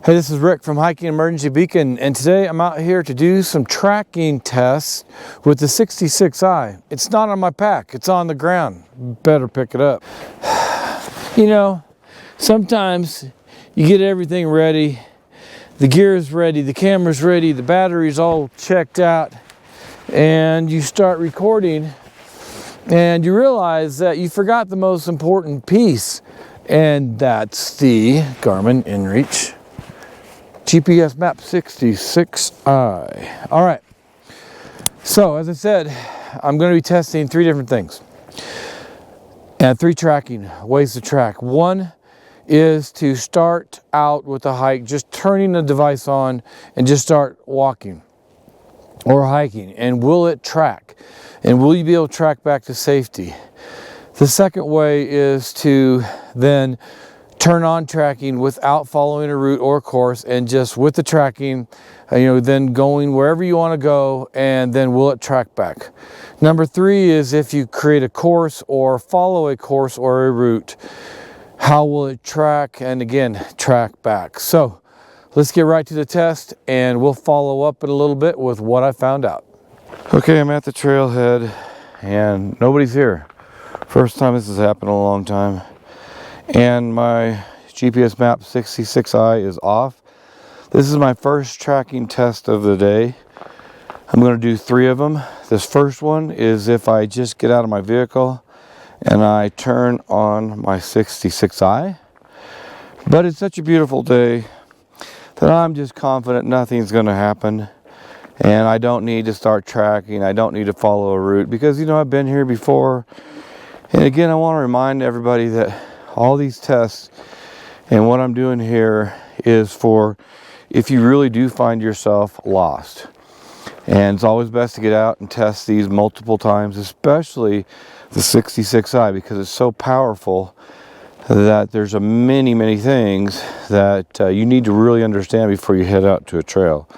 Hey, this is Rick from Hiking Emergency Beacon, and today I'm out here to do some tracking tests with the 66i. It's not on my pack, it's on the ground. Better pick it up. You know, sometimes you get everything ready, the gear is ready, the camera's ready, the battery's all checked out, and you start recording, and you realize that you forgot the most important piece, and that's the Garmin InReach GPSMAP 66i. All right, so as I said, I'm going to be testing three different things and three tracking ways to track. One is to start out with a hike, just turning the device on and just start walking or hiking, and will it track? And will you be able to track back to safety? The second way is to then turn on tracking without following a route or course, and just with the tracking, then going wherever you want to go, and then will it track back? Number three is if you create a course or follow a course or a route, how will it track and again track back? So let's get right to the test, and we'll follow up in a little bit with what I found out. Okay, I'm at the trailhead and nobody's here. First time this has happened in a long time. And my GPSMAP 66i is off. This is my first tracking test of the day. I'm going to do three of them. This first one is if I just get out of my vehicle and I turn on my 66i. But it's such a beautiful day that I'm just confident nothing's going to happen. And I don't need to start tracking. I don't need to follow a route because, I've been here before. And again, I want to remind everybody that all these tests and what I'm doing here is for if you really do find yourself lost. And it's always best to get out and test these multiple times, especially the 66i, because it's so powerful that there's many things that you need to really understand before you head out to a trail.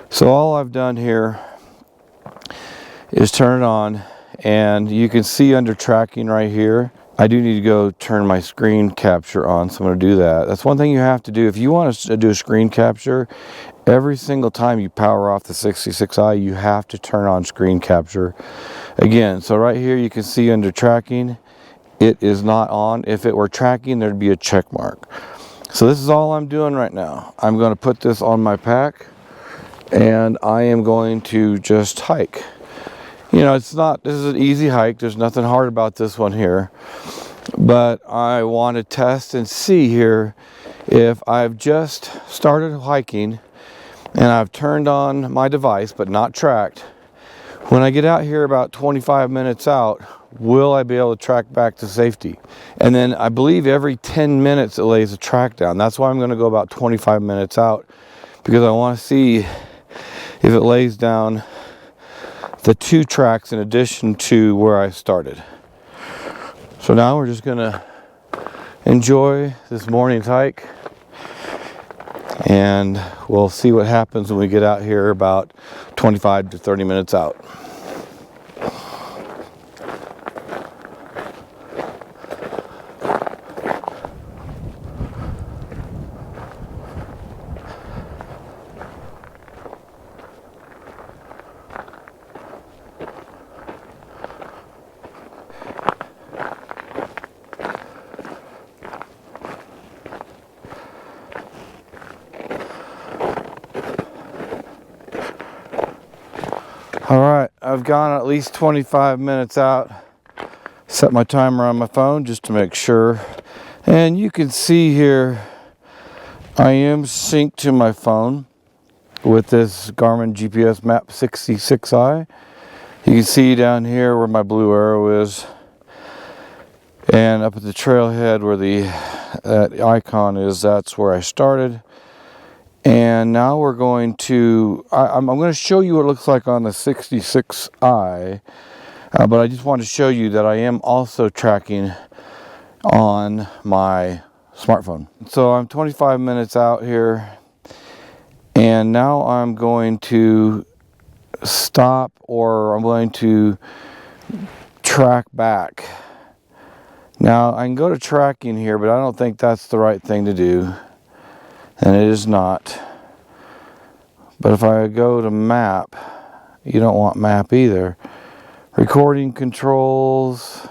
So all I've done here is turn it on, and you can see under tracking right here, I do need to go turn my screen capture on, so I'm going to do that. That's one thing you have to do. If you want to do a screen capture, every single time you power off the 66i, you have to turn on screen capture. Again, so right here you can see under tracking, it is not on. If it were tracking, there'd be a check mark. So this is all I'm doing right now. I'm going to put this on my pack, and I am going to just hike. This is an easy hike. There's nothing hard about this one here. But I want to test and see here if I've just started hiking and I've turned on my device but not tracked. When I get out here about 25 minutes out, will I be able to track back to safety? And then I believe every 10 minutes it lays a track down. That's why I'm going to go about 25 minutes out, because I want to see if it lays down the two tracks in addition to where I started. So now we're just gonna enjoy this morning's hike, and we'll see what happens when we get out here about 25 to 30 minutes out. All right, I've gone at least 25 minutes out. Set my timer on my phone just to make sure. And you can see here, I am synced to my phone with this Garmin GPSMAP 66i. You can see down here where my blue arrow is, and up at the trailhead where that icon is, that's where I started. And now we're going to, I'm going to show you what it looks like on the 66i, but I just want to show you that I am also tracking on my smartphone. So I'm 25 minutes out here, and now I'm going to stop, or I'm going to track back. Now I can go to tracking here, but I don't think that's the right thing to do. and it is not. But if I go to map, you don't want map either. Recording controls.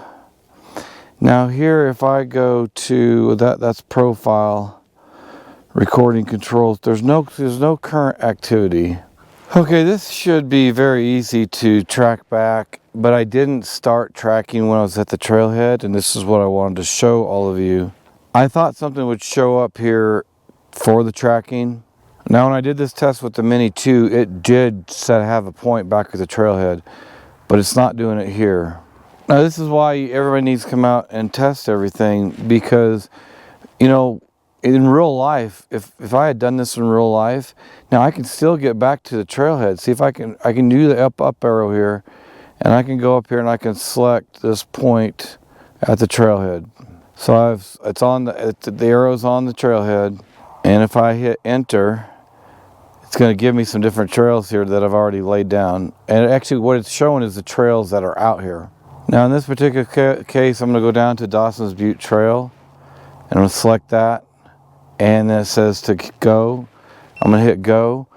Now here, if I go to that's profile. Recording controls. There's no current activity. Okay, this should be very easy to track back, but I didn't start tracking when I was at the trailhead, and this is what I wanted to show all of you. I thought something would show up here for the tracking. Now, when I did this test with the Mini 2, it did have a point back at the trailhead, but it's not doing it here. Now, this is why everybody needs to come out and test everything, because, you know, in real life, if I had done this in real life, now I can still get back to the trailhead. See if I can do the up arrow here, and I can go up here and I can select this point at the trailhead. So the arrow's on the trailhead, and if I hit enter, it's going to give me some different trails here that I've already laid down. And actually what it's showing is the trails that are out here. Now in this particular case, I'm going to go down to Dawson's Butte Trail, and I'm going to select that. And then it says to go. I'm going to hit go.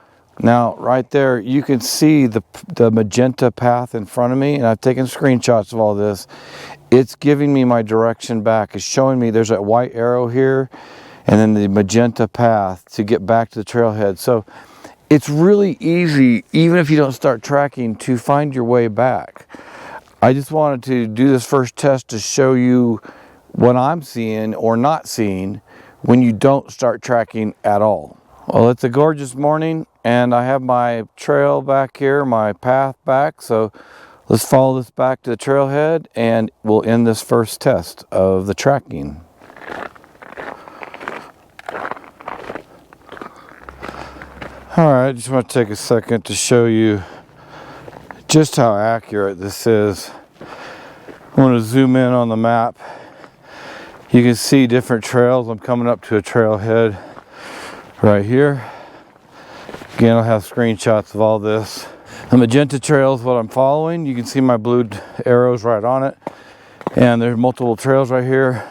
Now right there you can see the magenta path in front of me, and I've taken screenshots of all this. It's giving me my direction back. It's showing me there's a white arrow here and then the magenta path to get back to the trailhead. So it's really easy, even if you don't start tracking, to find your way back. I just wanted to do this first test to show you what I'm seeing or not seeing when you don't start tracking at all. Well, it's a gorgeous morning, and I have my trail back here, my path back. So let's follow this back to the trailhead, and we'll end this first test of the tracking. All right, just want to take a second to show you just how accurate this is. I want to zoom in on the map. You can see different trails. I'm coming up to a trailhead right here. Again, I'll have screenshots of all this. The magenta trail is what I'm following. You can see my blue arrows right on it. And there's multiple trails right here.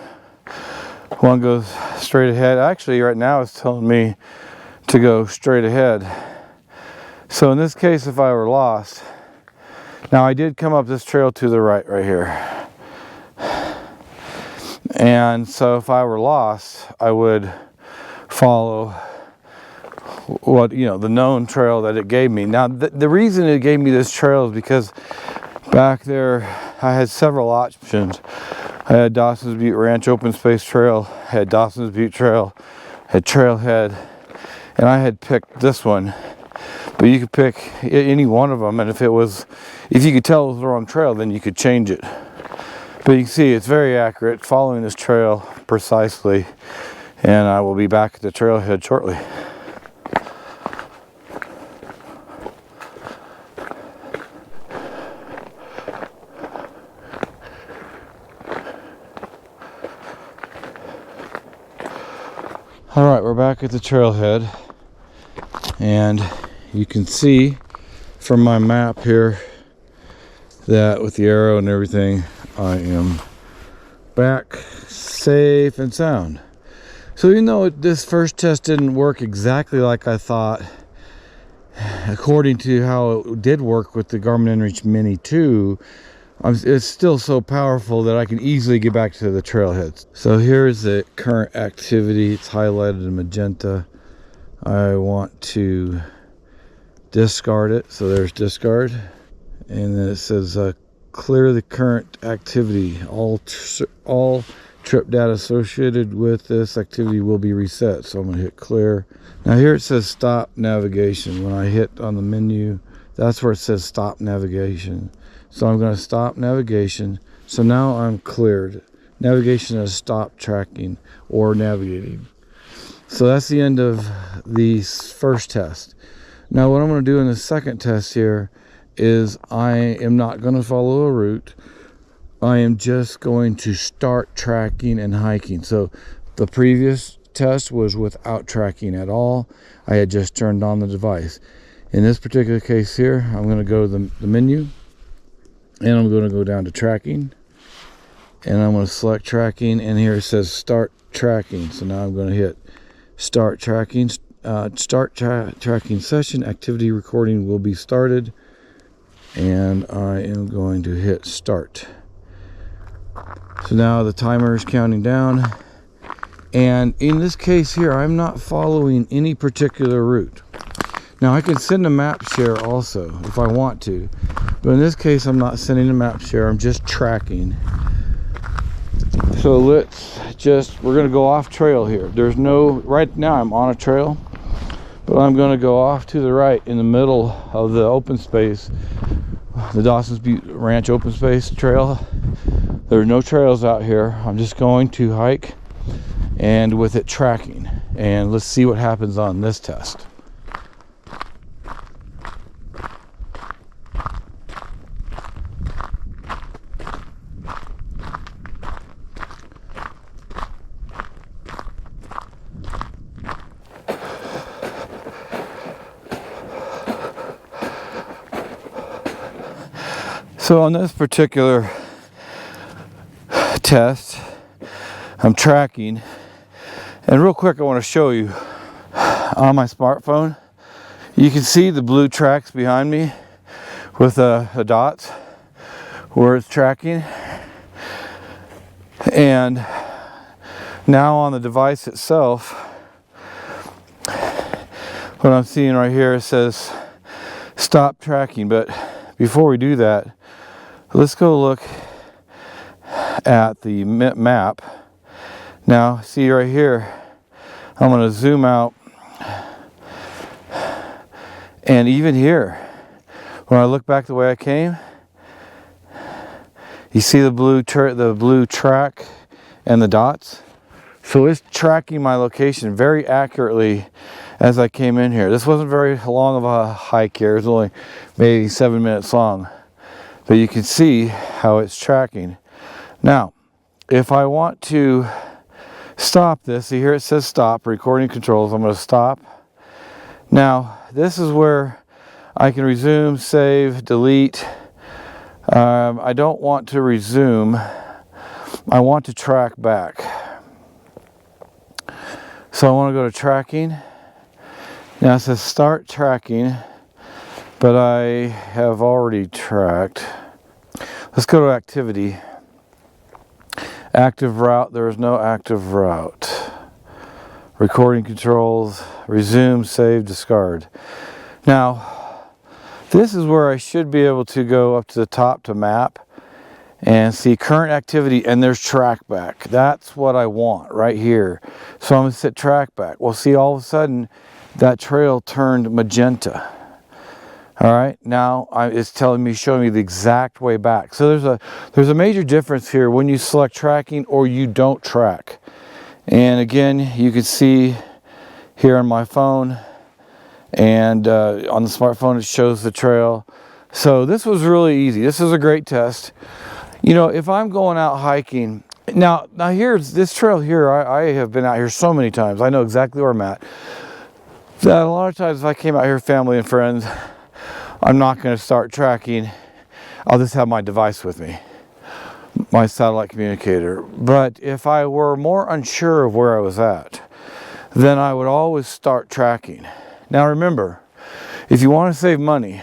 One goes straight ahead. Actually, right now it's telling me to go straight ahead. So in this case, if I were lost, now I did come up this trail to the right here. And so if I were lost, I would follow the known trail that it gave me. Now the reason it gave me this trail is because back there I had several options. I had Dawson's Butte Ranch Open Space Trail, I had Dawson's Butte Trail, I had Trailhead, and I had picked this one. But you could pick any one of them, and if you could tell it was the wrong trail, then you could change it. But you can see it's very accurate, following this trail precisely, and I will be back at the trailhead shortly. All right, we're back at the trailhead, and you can see from my map here that with the arrow and everything, I am back safe and sound. So even though this first test didn't work exactly like I thought, according to how it did work with the Garmin inReach Mini 2, it's still so powerful that I can easily get back to the trailheads. So here's the current activity. It's highlighted in magenta. I want to discard it, so there's discard, and then it says clear the current activity. All trip data associated with this activity will be reset. So I'm going to hit clear. Now here it says stop navigation. When I hit on the menu, that's where it says stop navigation. So I'm going to stop navigation. So now I'm cleared. Navigation has stopped tracking or navigating. So that's the end of the first test. Now what I'm going to do in the second test here is I am not going to follow a route. I am just going to start tracking and hiking. So the previous test was without tracking at all. I had just turned on the device. In this particular case here, I'm going to go to the menu, and I'm going to go down to tracking, and I'm going to select tracking, and here it says start tracking. So now I'm going to hit start tracking. Tracking session. Activity recording will be started. And I am going to hit start. So now the timer is counting down. And in this case here, I'm not following any particular route. Now I can send a map share also if I want to. But in this case, I'm not sending a map share. I'm just tracking. So we're going to go off trail here. Right now I'm on a trail. But I'm going to go off to the right in the middle of the open space. The Dawson's Butte Ranch open space trail. There are no trails out here. I'm just going to hike and with it tracking. And let's see what happens on this test. So on this particular test, I'm tracking, and real quick I want to show you on my smartphone. You can see the blue tracks behind me with the dots where it's tracking, and now on the device itself, what I'm seeing right here, it says stop tracking. But before we do that, let's go look at the map. Now, see right here, I'm going to zoom out, and even here, when I look back the way I came, you see the blue track and the dots. So it's tracking my location very accurately as I came in here. This wasn't very long of a hike here. It was only maybe 7 minutes long. But you can see how it's tracking. Now, if I want to stop this, see here it says stop, recording controls. I'm going to stop. Now, this is where I can resume, save, delete. I don't want to resume. I want to track back. So I want to go to tracking. Now it says start tracking, but I have already tracked. Let's go to activity. Active route, there is no active route. Recording controls, resume, save, discard. Now, this is where I should be able to go up to the top to map and see current activity, and there's track back. That's what I want right here. So I'm going to set track back. Well, see, all of a sudden that trail turned magenta. All right, now it's showing me the exact way back. So there's a major difference here when you select tracking or you don't track. And again, you can see here on my phone and on the smartphone it shows the trail. So this was really easy. This is a great test. You know, if I'm going out hiking, now here's this trail here. I have been out here so many times. I know exactly where I'm at. That a lot of times if I came out here, family and friends, I'm not going to start tracking. I'll just have my device with me, my satellite communicator. But if I were more unsure of where I was at, then I would always start tracking. Now remember, if you want to save money,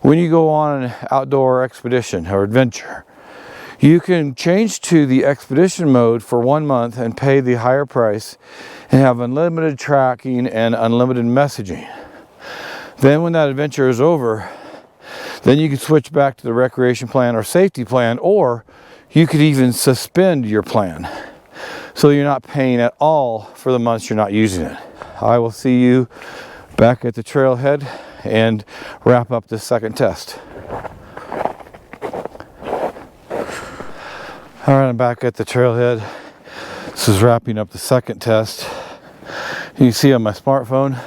when you go on an outdoor expedition or adventure, you can change to the expedition mode for 1 month and pay the higher price and have unlimited tracking and unlimited messaging. Then when that adventure is over, then you can switch back to the recreation plan or safety plan, or you could even suspend your plan so you're not paying at all for the months you're not using it. I will see you back at the trailhead and wrap up this second test. All right, I'm back at the trailhead. This is wrapping up the second test. You can see on my smartphone,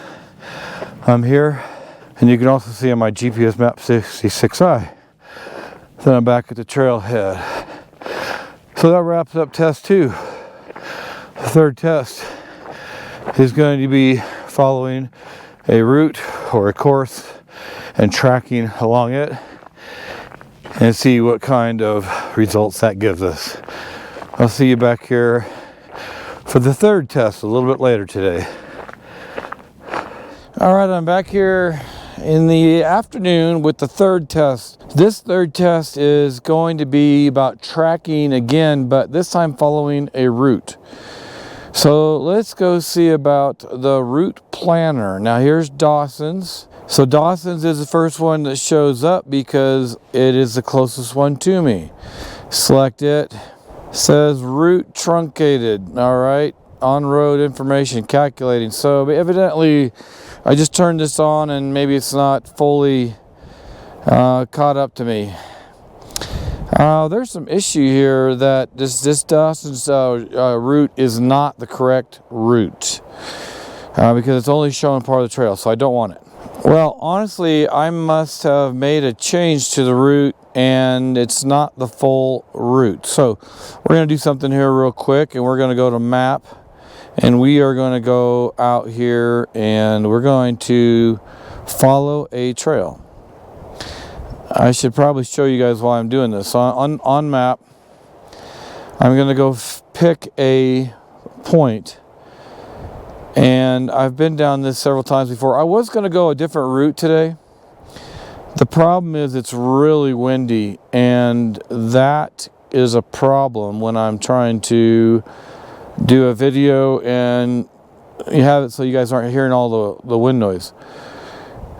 I'm here, and you can also see on my GPSMAP 66i. Then I'm back at the trailhead. So that wraps up test 2. The third test is going to be following a route or a course and tracking along it and see what kind of results that gives us. I'll see you back here for the third test a little bit later today. All right, I'm back here in the afternoon with the third test. This third test is going to be about tracking again, but this time following a route. So let's go see about the route planner. Now here's Dawson's. So Dawson's is the first one that shows up because it is the closest one to me. Select it. Says route truncated. All right, on-road information calculating. So evidently I just turned this on and maybe it's not fully caught up to me. There's some issue here that this Dawson's route is not the correct route because it's only showing part of the trail, so I don't want it. Well, honestly, I must have made a change to the route and it's not the full route. So we're going to do something here real quick, and we're going to go to map, and we are going to go out here and we're going to follow a trail. I should probably show you guys why I'm doing this. So on map, I'm going to go pick a point. And I've been down this several times before. I was going to go a different route today. The problem is it's really windy, and that is a problem when I'm trying to do a video and you have it so you guys aren't hearing all the wind noise.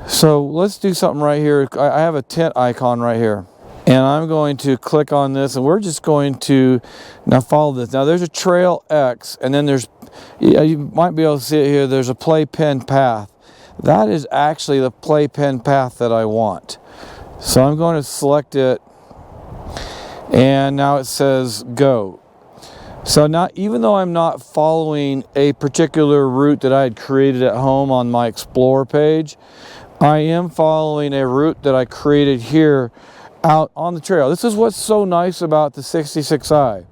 So let's do something right here. I have a tent icon right here, and I'm going to click on this, and we're just going to now follow this. Now there's a trail X, and then there's, you might be able to see it here, there's a playpen path. That is actually the playpen path that I want. So I'm going to select it, and now it says go. So now, even though I'm not following a particular route that I had created at home on my Explorer page, I am following a route that I created here out on the trail. This is what's so nice about the 66i.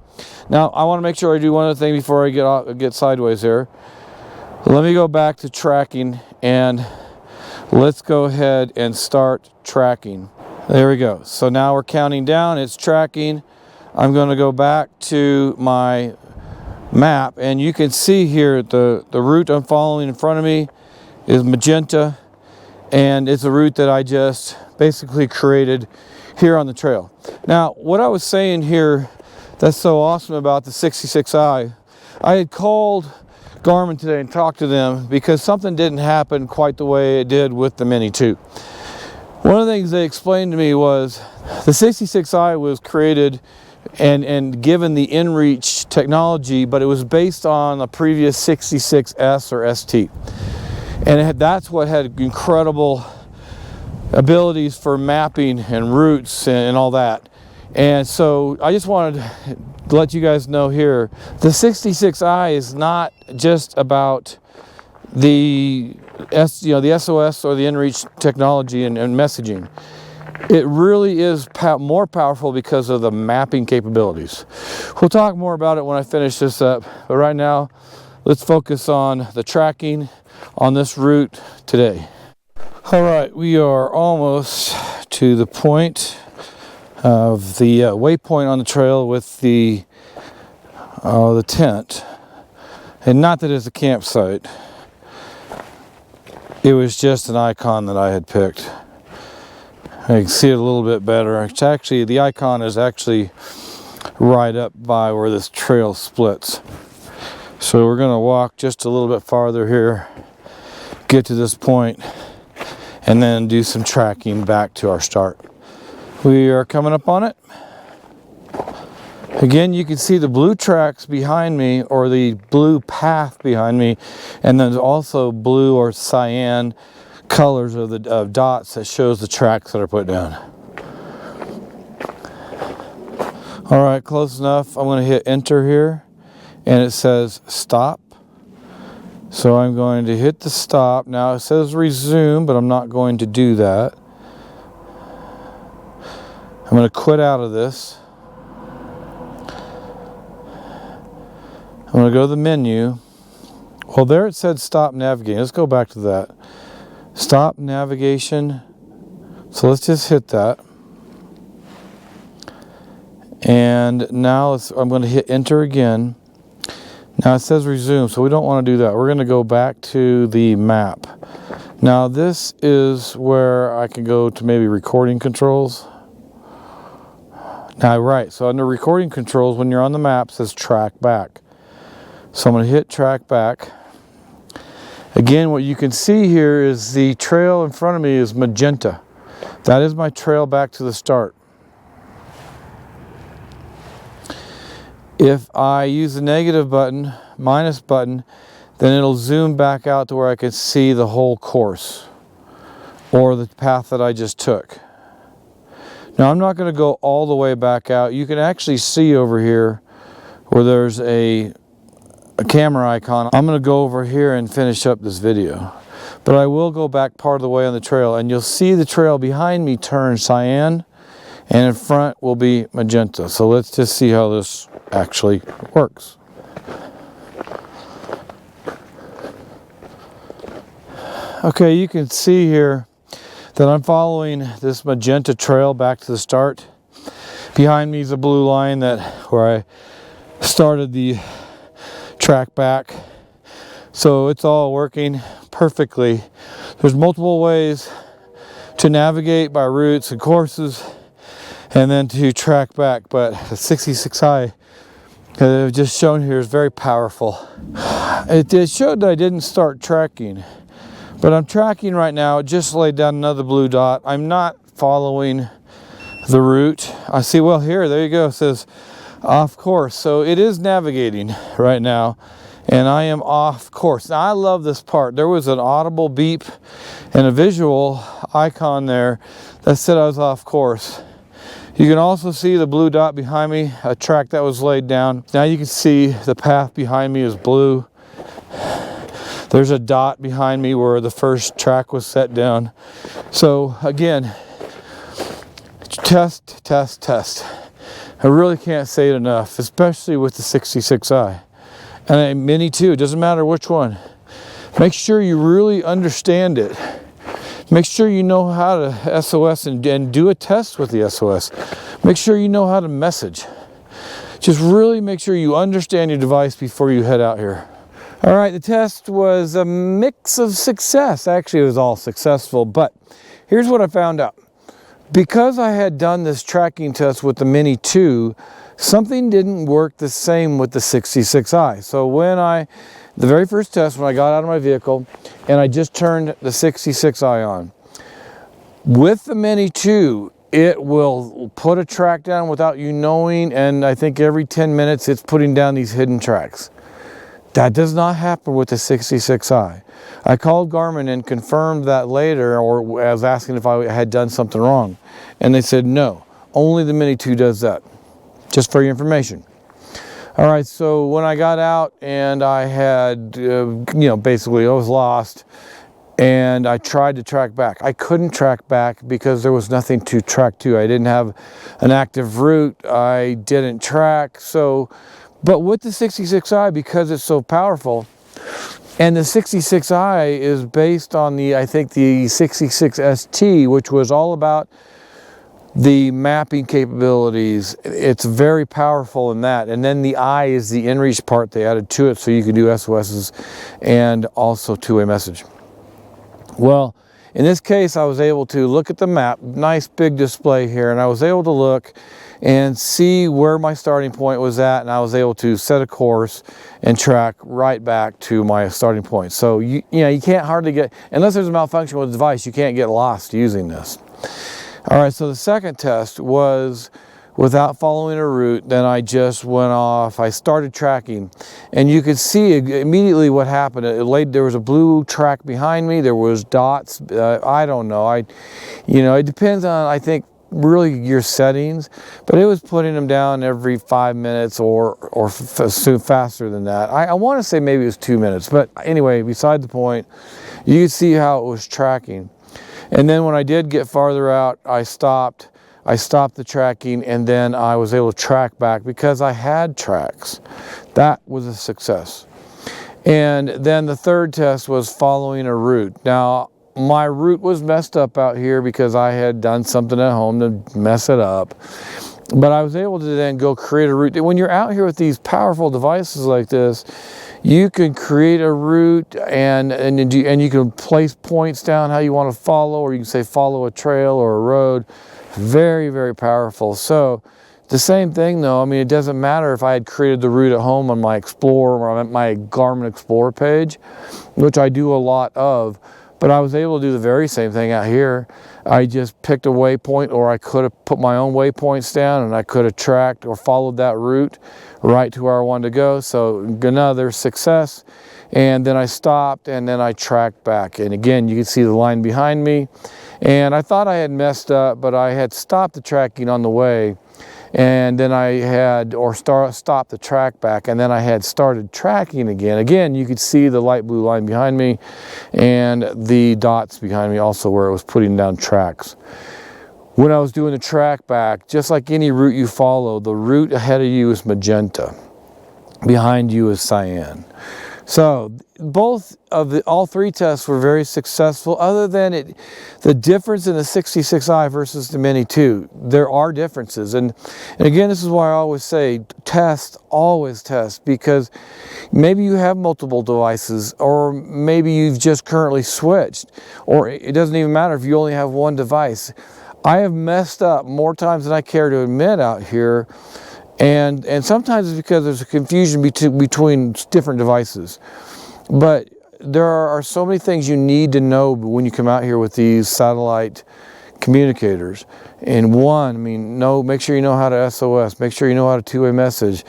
Now, I want to make sure I do one other thing before I get sideways here. Let me go back to tracking, and let's go ahead and start tracking. There we go. So now we're counting down. It's tracking. I'm going to go back to my map, and you can see here the route I'm following in front of me is magenta, and it's a route that I just basically created here on the trail. Now, what I was saying here that's so awesome about the 66i, I had called Garmin today and talked to them because something didn't happen quite the way it did with the Mini 2. One of the things they explained to me was the 66i was created and given the inReach technology, but it was based on a previous 66S or ST. And that's what had incredible abilities for mapping and routes and all that. And so I just wanted to let you guys know here, the 66i is not just about the the SOS or the inReach technology and messaging. It really is more powerful because of the mapping capabilities. We'll talk more about it when I finish this up, but right now let's focus on the tracking on this route today. All right, we are almost to the point of the waypoint on the trail with the tent, and not that it's a campsite. It was just an icon that I had picked. I can see it a little bit better. It's actually, the icon is actually right up by where this trail splits. So we're going to walk just a little bit farther here, get to this point, and then do some tracking back to our start. We are coming up on it. Again, you can see the blue tracks behind me, or the blue path behind me, and then also blue or cyan colors of the dots that shows the tracks that are put down. All right, close enough. I'm going to hit enter here, and it says stop. So I'm going to hit the stop. Now it says resume, but I'm not going to do that. I'm going to quit out of this. I'm going to go to the menu. Well, there it said stop navigating. Let's go back to that. Stop navigation. So let's just hit that. And now I'm going to hit enter again. Now it says resume, so we don't want to do that. We're going to go back to the map. Now this is where I can go to maybe recording controls. Now, right, so under recording controls, when you're on the map, it says track back. So I'm going to hit track back. Again, what you can see here is the trail in front of me is magenta. That is my trail back to the start. If I use the negative button, minus button, then it'll zoom back out to where I can see the whole course or the path that I just took. Now I'm not going to go all the way back out. You can actually see over here where there's a camera icon. I'm going to go over here and finish up this video. But I will go back part of the way on the trail, and you'll see the trail behind me turn cyan, and in front will be magenta. So let's just see how this actually works. Okay, you can see here that I'm following this magenta trail back to the start. Behind me is a blue line where I started the track back. So it's all working perfectly. There's multiple ways to navigate by routes and courses and then to track back, but the 66i I've just shown here is very powerful. It showed that I didn't start tracking, but I'm tracking right now. It just laid down another blue dot. I'm not following the route. I see, well, here, there you go, it says off course. So it is navigating right now, and I am off course. Now I love this part. There was an audible beep and a visual icon there that said I was off course. You can also see the blue dot behind me, a track that was laid down. Now you can see the path behind me is blue. There's a dot behind me where the first track was set down. So again, test, test, test. I really can't say it enough, especially with the 66i. And a Mini too, it doesn't matter which one. Make sure you really understand it. Make sure you know how to SOS and do a test with the SOS. Make sure you know how to message. Just really make sure you understand your device before you head out here. All right, the test was a mix of success. Actually, it was all successful, but here's what I found out. Because I had done this tracking test with the Mini 2, something didn't work the same with the 66i. So the very first test, when I got out of my vehicle and I just turned the 66i on, with the Mini 2, it will put a track down without you knowing, and I think every 10 minutes it's putting down these hidden tracks. That does not happen with the 66i. I called Garmin and confirmed that later, or I was asking if I had done something wrong. And they said, no, only the Mini 2 does that. Just for your information. All right, so when I got out and I had, basically I was lost, and I tried to track back. I couldn't track back because there was nothing to track to. I didn't have an active route. I didn't track. But with the 66i, because it's so powerful, and the 66i is based on I think the 66ST, which was all about the mapping capabilities. It's very powerful in that. And then the I is the inReach part they added to it, so you can do SOSs and also two-way message. Well, in this case, I was able to look at the map, nice big display here, and I was able to look and see where my starting point was at, and I was able to set a course and track right back to my starting point. So you can't hardly get, unless there's a malfunction with the device, you can't get lost using this. All right, so the second test was without following a route. Then I just went off, I started tracking, and you could see immediately what happened. There was a blue track behind me, there was dots, I don't know, it depends on, I think, really your settings, but it was putting them down every 5 minutes or faster than that. I want to say maybe it was 2 minutes, but anyway, beside the point, you could see how it was tracking. And then when I did get farther out, I stopped the tracking, and then I was able to track back because I had tracks. That was a success. And then the third test was following a route. Now, my route was messed up out here because I had done something at home to mess it up. But I was able to then go create a route. When you're out here with these powerful devices like this, you can create a route and you can place points down how you want to follow, or you can say follow a trail or a road. Very, very powerful. So the same thing though, I mean, it doesn't matter if I had created the route at home on my Explorer or my Garmin Explorer page, which I do a lot of, but I was able to do the very same thing out here. I just picked a waypoint, or I could have put my own waypoints down and I could have tracked or followed that route right to where I wanted to go. So another success. And then I stopped and then I tracked back. And again, you can see the line behind me. And I thought I had messed up, but I had stopped the tracking on the way. And then I had, stopped the track back, and then I had started tracking again. Again, you could see the light blue line behind me and the dots behind me also where it was putting down tracks. When I was doing the track back, just like any route you follow, the route ahead of you is magenta. Behind you is cyan. So all three tests were very successful, other than the difference in the 66i versus the Mini 2. There are differences. And again, this is why I always say always test, because maybe you have multiple devices, or maybe you've just currently switched, or it doesn't even matter if you only have one device. I have messed up more times than I care to admit out here. And sometimes it's because there's a confusion between different devices. But there are so many things you need to know when you come out here with these satellite communicators. And one, I mean, make sure you know how to SOS, make sure you know how to two-way message,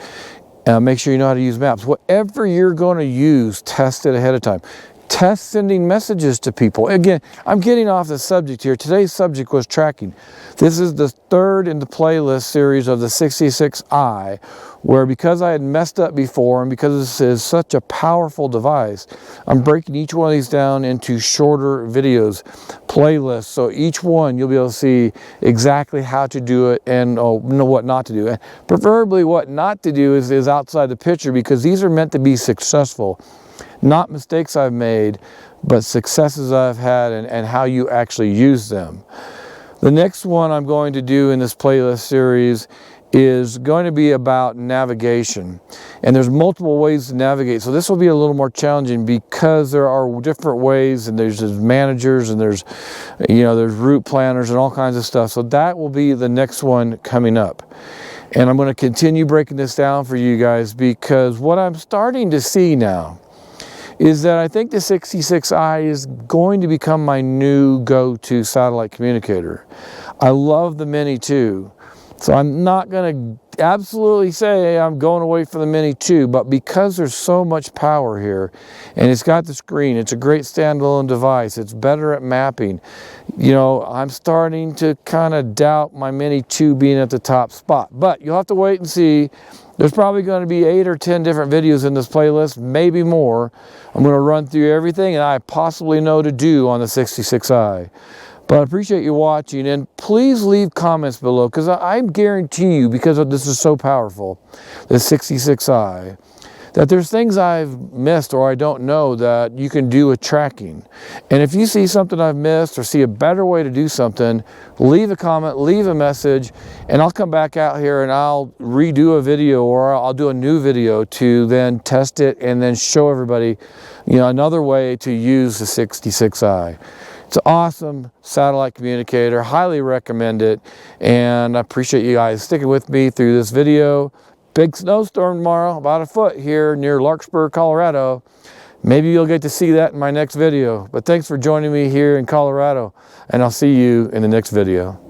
make sure you know how to use maps. Whatever you're going to use, test it ahead of time. Test sending messages to people. Again, I'm getting off the subject here. Today's subject was tracking. This is the third in the playlist series of the 66i, where because I had messed up before and because this is such a powerful device, I'm breaking each one of these down into shorter videos, playlists. So each one you'll be able to see exactly how to do it and know what not to do. And preferably what not to do is outside the picture, because these are meant to be successful. Not mistakes I've made, but successes I've had and how you actually use them. The next one I'm going to do in this playlist series is going to be about navigation. And there's multiple ways to navigate. So this will be a little more challenging because there are different ways, and there's managers, and there's route planners and all kinds of stuff. So that will be the next one coming up. And I'm going to continue breaking this down for you guys, because what I'm starting to see now is that I think the 66i is going to become my new go-to satellite communicator. I love the Mini 2, so I'm not going to absolutely say I'm going away from the Mini 2, but because there's so much power here, and it's got the screen, it's a great standalone device, it's better at mapping, I'm starting to kind of doubt my Mini 2 being at the top spot. But you'll have to wait and see. There's probably going to be 8 or 10 different videos in this playlist, maybe more. I'm going to run through everything and I possibly know to do on the 66i. But I appreciate you watching, and please leave comments below, because I guarantee you, because this is so powerful, the 66i, that there's things I've missed or I don't know that you can do with tracking. And if you see something I've missed or see a better way to do something, leave a comment, leave a message, and I'll come back out here and I'll redo a video, or I'll do a new video to then test it and then show everybody, another way to use the 66i. It's an awesome satellite communicator, highly recommend it, and I appreciate you guys sticking with me through this video. Big snowstorm tomorrow, about a foot here near Larkspur, Colorado. Maybe you'll get to see that in my next video. But thanks for joining me here in Colorado, and I'll see you in the next video.